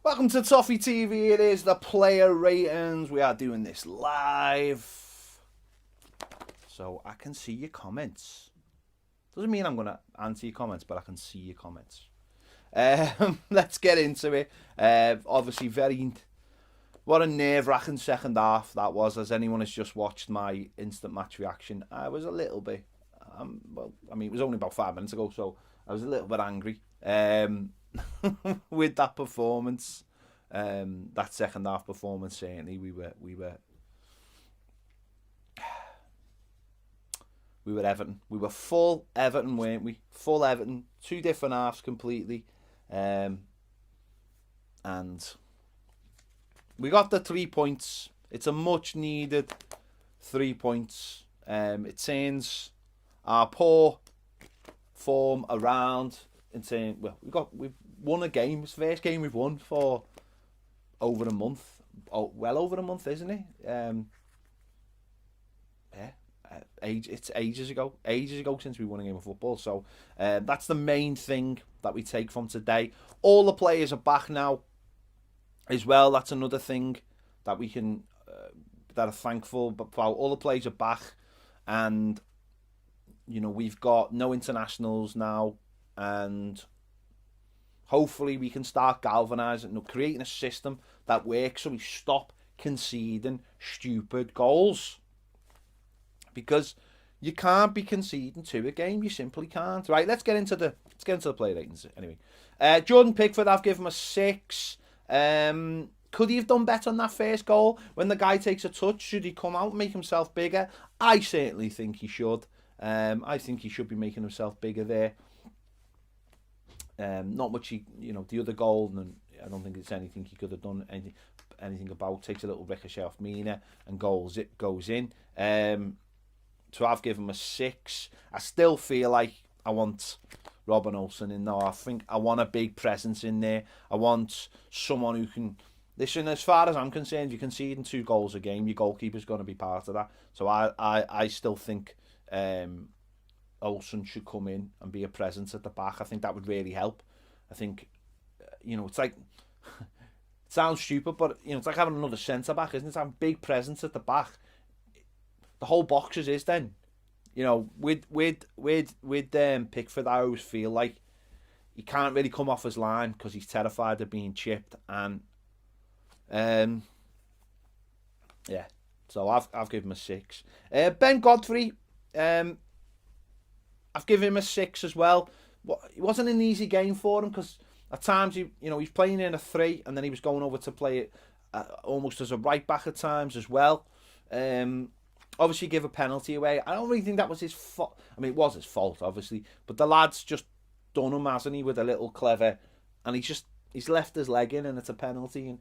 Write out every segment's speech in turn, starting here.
Welcome to Toffee TV. It is the player ratings. We are doing this live, so I can see your comments. Doesn't mean I'm going to answer your comments, but I can see your comments. Let's get into it. Obviously, what a nerve-wracking second half that was. As anyone has just watched my instant match reaction, I was a little bit. It was only about 5 minutes ago, so I was a little bit angry. With that performance, that second half performance, certainly we were Everton. We were full Everton, weren't we? Full Everton, 2 different halves completely, and we got the 3 points. It's a much needed 3 points. It turns our poor form around. And saying, well, we've won a game. It's the first game we've won for over a month. Oh, well over a month, isn't it? It's ages ago since we won a game of football. So that's the main thing that we take from today. All the players are back now, as well. That's another thing that we can that are thankful about. All the players are back, and we've got no internationals now. And hopefully we can start galvanising, creating a system that works so we stop conceding stupid goals. Because you can't be conceding 2 a game, you simply can't. Right, let's get into the play ratings anyway. Jordan Pickford, I've given him a 6. Could he have done better on that first goal? When the guy takes a touch, should he come out and make himself bigger? I certainly think he should. I think he should be making himself bigger there. Not much the other goal, and I don't think it's anything he could have done anything about. Takes a little ricochet off Mina and goes in. So I've given him a 6. I still feel like I want Robin Olsen in there. I think I want a big presence in there. I want someone who can listen. As far as I'm concerned, you're conceding 2 goals a game, your goalkeeper's going to be part of that. So I still think Olsen should come in and be a presence at the back. I think that would really help. I think, it's like, it sounds stupid, but, it's like having another centre-back, isn't it? Having big presence at the back. The whole boxes is then. With Pickford, I always feel like he can't really come off his line because he's terrified of being chipped. And, yeah. So I've given him a 6. Ben Godfrey, I've given him a 6 as well. It wasn't an easy game for him because at times he's playing in a 3 and then he was going over to play it almost as a right back at times as well. Obviously give a penalty away. I don't really think that was his fault. I mean, it was his fault obviously, but the lad's just done him, hasn't he, with a little clever, and he's left his leg in and it's a penalty. And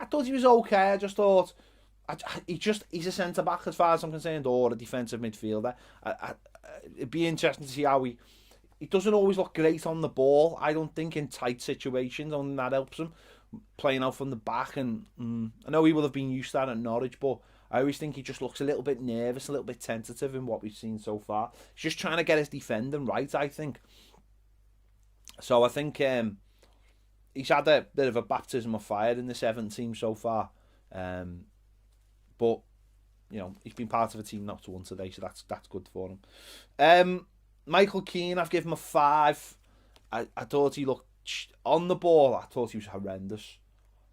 I thought he was okay. I just thought he's a centre back as far as I'm concerned, or a defensive midfielder. It'd be interesting to see how he doesn't always look great on the ball. I don't think in tight situations, only that helps him playing out from the back. And I know he will have been used to that at Norwich, but I always think he just looks a little bit nervous, a little bit tentative in what we've seen so far. He's just trying to get his defending right, I think. So I think he's had a bit of a baptism of fire in this Everton team so far. But he's been part of a team not to win today, so that's good for him. Michael Keane, I've given him a 5. I thought he looked on the ball. I thought he was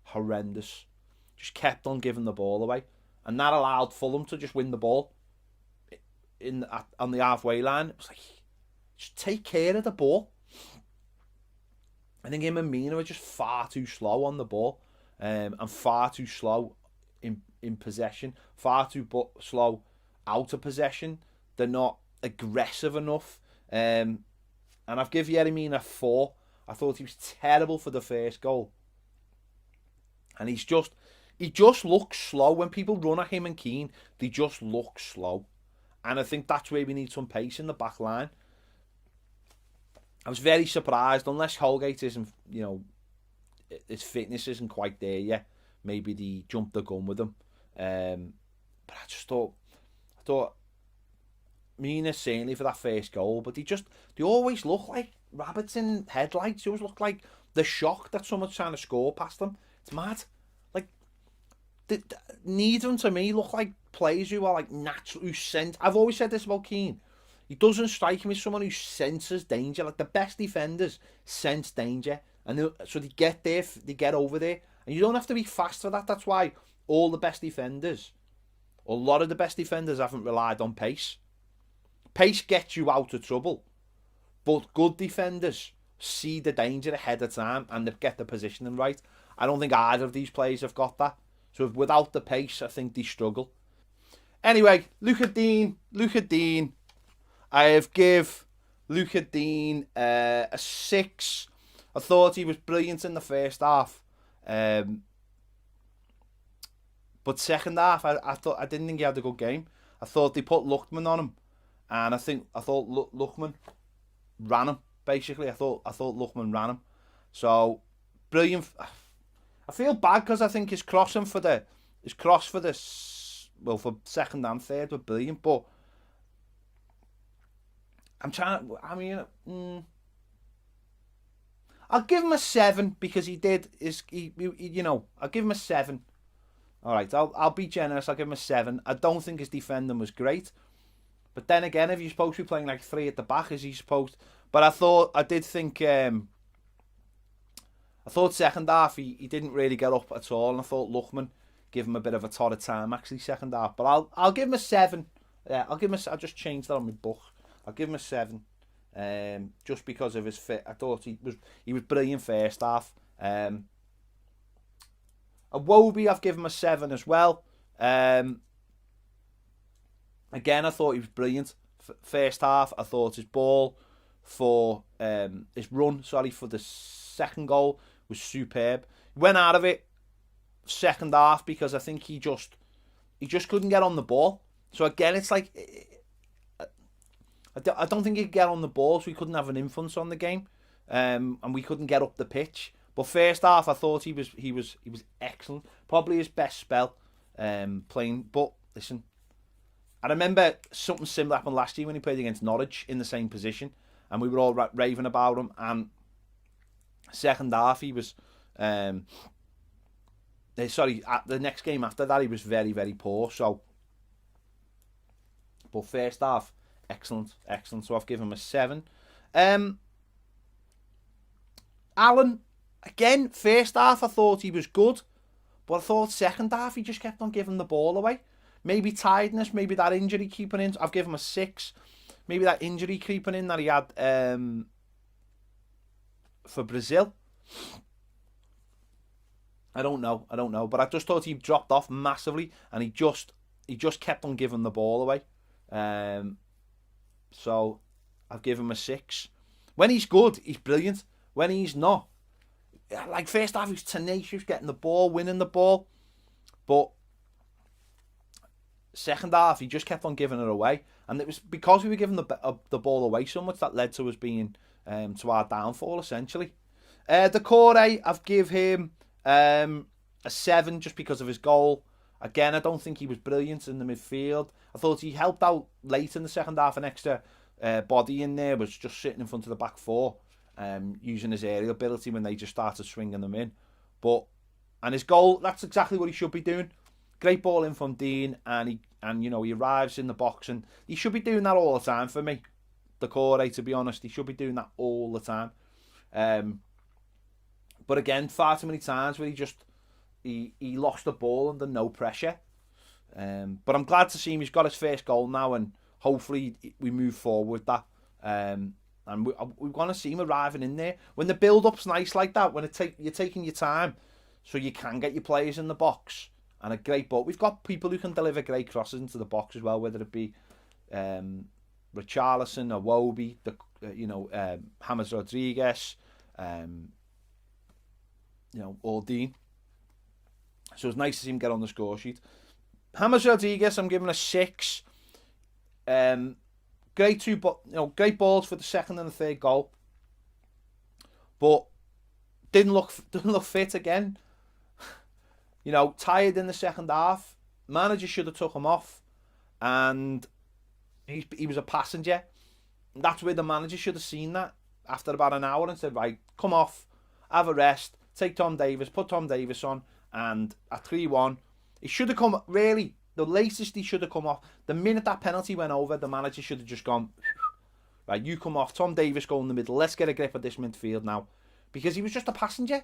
horrendous. Just kept on giving the ball away, and that allowed Fulham to just win the ball on the halfway line. It was like, just take care of the ball. I think him and Mina are just far too slow on the ball, and far too slow in possession, far too slow out of possession. They're not aggressive enough. And I've given Yeremina a 4. I thought he was terrible for the first goal. And he just looks slow. When people run at him and Keane, they just look slow. And I think that's where we need some pace in the back line. I was very surprised, unless Holgate isn't, his fitness isn't quite there yet. Maybe they jumped the gun with him. But I just thought Mina certainly for that first goal, but they always look like rabbits in headlights. They always look like the shock that someone's trying to score past them. It's mad. Like, neither of them to me look like players who are like natural, who sense. I've always said this about Keane. He doesn't strike me as someone who senses danger. Like, the best defenders sense danger, and so they get there, they get over there, and you don't have to be fast for that. That's why all the best defenders, a lot of the best defenders, haven't relied on pace. Pace gets you out of trouble, but good defenders see the danger ahead of time and they get the positioning right. I don't think either of these players have got that. So without the pace, I think they struggle. Anyway, Luca Dean. I have give Luca Dean a 6. I thought he was brilliant in the first half. But second half, I didn't think he had a good game. I thought they put Lookman on him. And I thought Lookman ran him, basically. I thought Lookman ran him. So, brilliant. I feel bad because I think his cross for second and third were brilliant, but I'll give him a 7 because I'll give him a 7. Alright, I'll be generous, I'll give him a 7. I don't think his defending was great. But then again, if you're supposed to be playing like 3 at the back, is he supposed? But I thought second half he didn't really get up at all, and I thought Lookman gave him a bit of a torrid time actually second half. But I'll give him a 7. Yeah, I'll just changed that on my book. I'll give him a 7, just because of his fit. I thought he was brilliant first half. A Wobie, I've given him a 7 as well. Again, I thought he was brilliant. First half, I thought his ball for his run, for the second goal was superb. Went out of it second half because I think he just couldn't get on the ball. So again, it's like I don't think he could get on the ball, so he couldn't have an influence on the game, and we couldn't get up the pitch. But first half, I thought he was excellent. Probably his best spell playing. But listen, I remember something similar happened last year when he played against Norwich in the same position, and we were all raving about him. And second half, he was the next game after that, he was very, very poor. So, but first half, excellent. So I've given him a 7. Alan, again, first half I thought he was good, but I thought second half he just kept on giving the ball away. Maybe tiredness, maybe that injury keeping in. I've given him a 6. Maybe that injury creeping in that he had for Brazil. I don't know, but I just thought he dropped off massively, and he just kept on giving the ball away. So I've given him a 6. When he's good, he's brilliant. When he's not, like first half, he's tenacious, getting the ball, winning the ball, but second half, he just kept on giving it away, and it was because we were giving the ball away so much that led to us being to our downfall essentially. Decore, I've give him a 7 just because of his goal. Again, I don't think he was brilliant in the midfield. I thought he helped out late in the second half. An extra body in there was just sitting in front of the back four, using his aerial ability when they just started swinging them in. And his goal, that's exactly what he should be doing. Great ball in from Dean, and he arrives in the box, and he should be doing that all the time for me. Decore, to be honest, he should be doing that all the time. But again, far too many times where he lost the ball under no pressure. But I'm glad to see him. He's got his first goal now, and hopefully we move forward with that. And we want to see him arriving in there. When the build-up's nice like that, when you're taking your time so you can get your players in the box, and a great ball. We've got people who can deliver great crosses into the box as well, whether it be Richarlison or Wobie, James Rodriguez, or Dean. So it's nice to see him get on the score sheet. James Rodriguez, I'm giving a 6. Great balls for the second and the third goal, but didn't look fit again. Tired in the second half. Manager should have took him off, and he was a passenger. That's where the manager should have seen that after about an hour and said, right, come off. have a rest, take Tom Davies, put Tom Davies on, and at 3-1, it should have come, really, the latest he should have come off, the minute that penalty went over, the manager should have just gone, right, you come off, Tom Davies go in the middle, let's get a grip of this midfield now. Because he was just a passenger.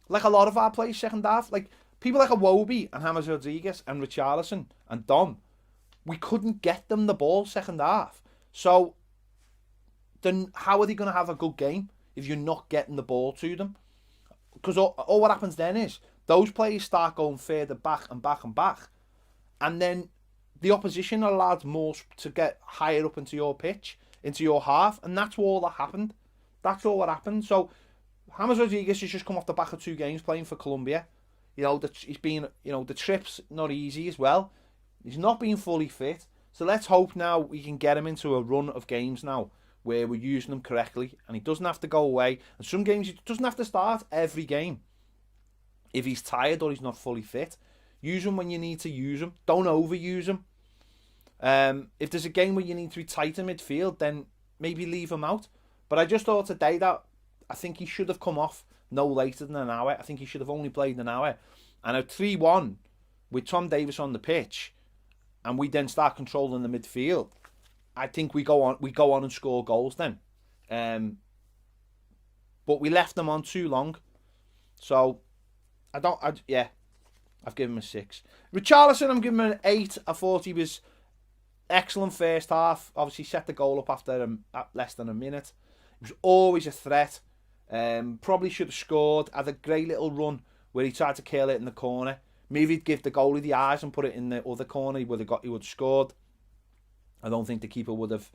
Like a lot of our players second half. Like, people like Iwobi and James Rodriguez and Richarlison and Dom, we couldn't get them the ball second half. So, then how are they going to have a good game if you're not getting the ball to them? Because all what happens then is, those players start going further back and back and back. And then the opposition are allowed more to get higher up into your pitch, into your half. And that's all that happened. That's all what happened. So, James Rodriguez has just come off the back of 2 games playing for Colombia. You know, he's been, you know, the trip's not easy as well. He's not been fully fit. So let's hope now we can get him into a run of games now where we're using him correctly and he doesn't have to go away. And some games he doesn't have to start every game. If he's tired or he's not fully fit, use him when you need to use him. Don't overuse him. If there's a game where you need to be tight in midfield, then maybe leave him out. But I just thought today that I think he should have come off no later than an hour. I think he should have only played an hour. And at 3-1, with Tom Davies on the pitch, and we then start controlling the midfield, I think we go on and score goals then. But we left them on too long. So, I've given him a 6. Richarlison, I'm giving him an 8. I thought he was excellent first half. Obviously, set the goal up after less than a minute. He was always a threat. Probably should have scored. Had a great little run where he tried to kill it in the corner. Maybe he'd give the goalie the eyes and put it in the other corner. He would have scored. I don't think the keeper would have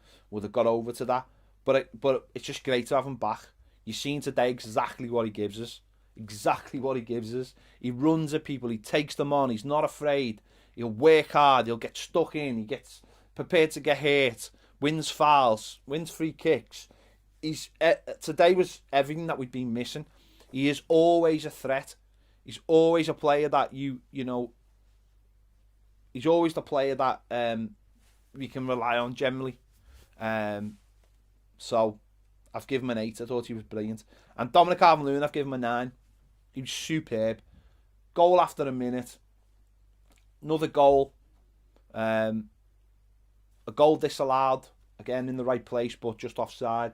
got over to that. But it's just great to have him back. You've seen today exactly what he gives us. Exactly what he gives us. He runs at people. He takes them on. He's not afraid. He'll work hard. He'll get stuck in. He gets prepared to get hurt. Wins fouls. Wins free kicks. Today was everything that we've been missing. He is always a threat. He's always a player that you know. He's always the player that we can rely on generally. So I've given him an 8. I thought he was brilliant. And Dominic Calvert-Lewin, I've given him a 9. He was superb. Goal after a minute. Another goal. A goal disallowed. Again in the right place, but just offside.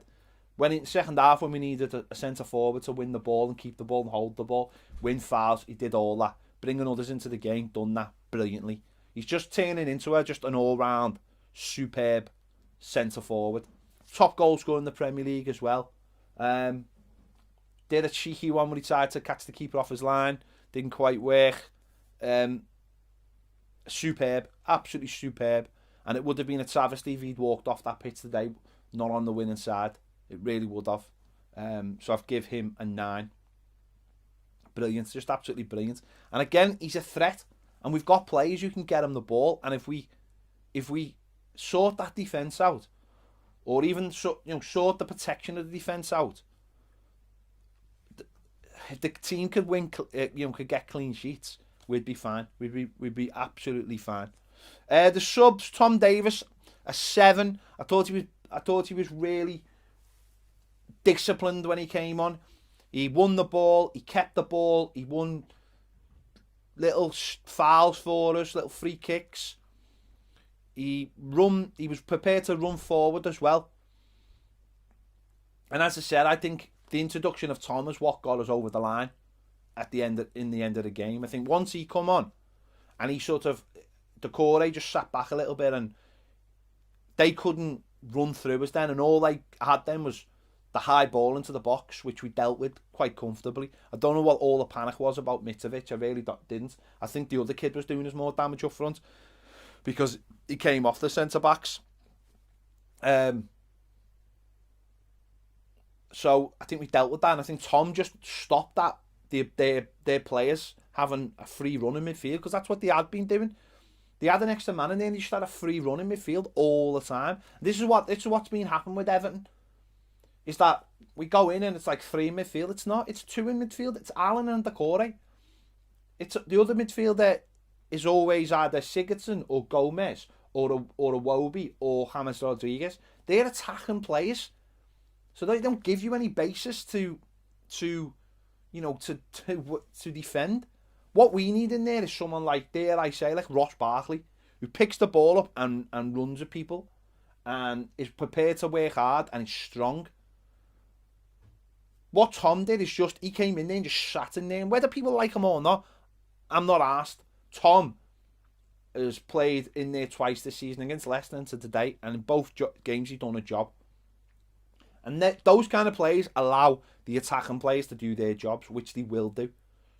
When in the second half, when we needed a centre forward to win the ball and keep the ball and hold the ball, win fouls, he did all that. Bringing others into the game, done that brilliantly. He's just turning into just an all-round superb centre forward. Top goal scorer in the Premier League as well. Did a cheeky one when he tried to catch the keeper off his line. Didn't quite work. Superb, absolutely superb. And it would have been a travesty if he'd walked off that pitch today, not on the winning side. It really would have. So I've give him a 9. Brilliant, just absolutely brilliant. And again, he's a threat, and we've got players who can get him the ball. And if we sort that defence out, or even sort the protection of the defence out, if the team could win, could get clean sheets, we'd be fine. We'd be absolutely fine. The subs, Tom Davies, a 7. I thought he was really disciplined when he came on. He won the ball, he kept the ball, he won little fouls for us, little free kicks. He was prepared to run forward as well. And as I said, I think the introduction of Tom is what got us over the line in the end of the game. I think once he come on and he sort of, Decore just sat back a little bit and they couldn't run through us then, and all they had then was the high ball into the box, which we dealt with quite comfortably. I don't know what all the panic was about Mitrovic. I really didn't. I think the other kid was doing us more damage up front because he came off the centre-backs. So I think we dealt with that, and I think Tom just stopped that, their players having a free run in midfield, because that's what they had been doing. They had an extra man in there and they just had a free run in midfield all the time. This is what's been happening with Everton. Is that we go in and it's like 3 in midfield. It's not. It's 2 in midfield. It's Allen and Decore. It's the other midfielder is always either Sigurdsson or Gomez or a Iwobi or James Rodriguez. They're attacking players, so they don't give you any basis to to defend. What we need in there is someone like, dare I say, like Ross Barkley, who picks the ball up and runs at people and is prepared to work hard and is strong. What Tom did is he came in there and just sat in there. And whether people like him or not, I'm not asked. Tom has played in there twice this season against Leicester and today, and in both games he's done a job. And those kind of players allow the attacking players to do their jobs, which they will do.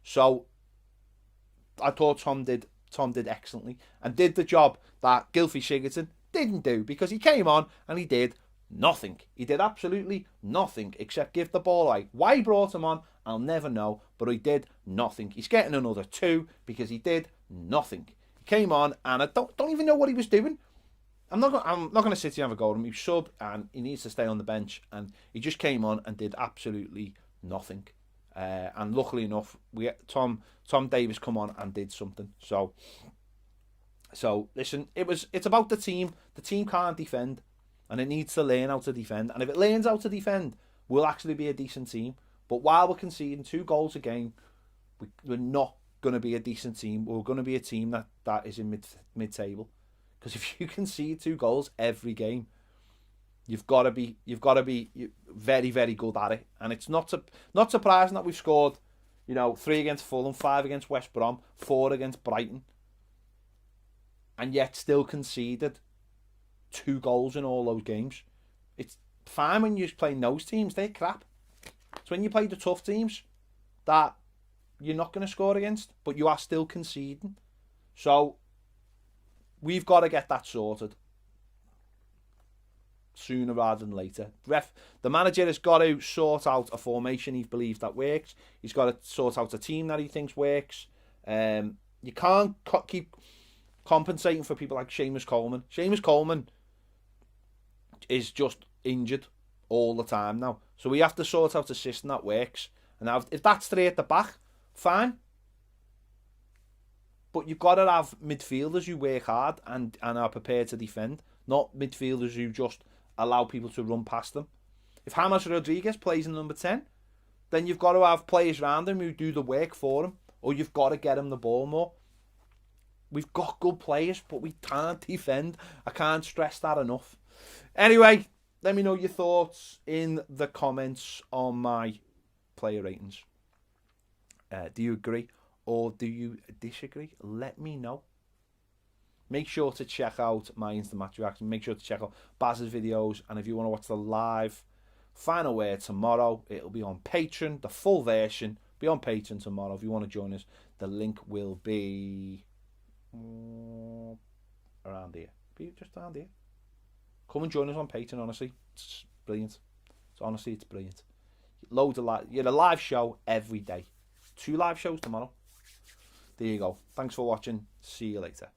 So I thought Tom did excellently and did the job that Gylfi Sigurdsson didn't do, because he came on and he did nothing. He did absolutely nothing except give the ball away. Why he brought him on, I'll never know, but he did nothing. He's getting another 2 because he did nothing. He came on and I don't even know what he was doing. I'm not going to sit here and have a go at him. He's sub and he needs to stay on the bench, and he just came on and did absolutely nothing. And luckily enough, Tom Davies come on and did something. So listen, it's about the team. The team can't defend, and it needs to learn how to defend. And if it learns how to defend, we'll actually be a decent team. But while we're conceding 2 goals a game, we're not going to be a decent team. We're going to be a team that is in mid-table. Because if you concede 2 goals every game, you've got to be very, very good at it. And it's not surprising that we've scored, 3 against Fulham, 5 against West Brom, 4 against Brighton, and yet still conceded 2 goals in all those games. It's fine when you're playing those teams; they're crap. It's when you play the tough teams that you're not going to score against, but you are still conceding. So we've got to get that sorted sooner rather than later. The manager has got to sort out a formation he believes that works. He's got to sort out a team that he thinks works. You can't keep compensating for people like Seamus Coleman. Seamus Coleman is just injured all the time now. So we have to sort out a system that works. And now, if that's 3 at the back, fine. But you've got to have midfielders who work hard and are prepared to defend, not midfielders who just allow people to run past them. If James Rodriguez plays in number 10, then you've got to have players around him who do the work for him, or you've got to get him the ball more. We've got good players, but we can't defend. I can't stress that enough. Anyway, let me know your thoughts in the comments on my player ratings. Do you agree or do you disagree? Let me know. Make sure to check out my instant match reaction. Make sure to check out Baz's videos. And if you want to watch the live final word tomorrow, it'll be on Patreon. The full version will be on Patreon tomorrow. If you want to join us, the link will be around here. Be just around here. Come and join us on Patreon, honestly. It's brilliant. Honestly, it's brilliant. Loads of you had a live show every day. 2 live shows tomorrow. There you go. Thanks for watching. See you later.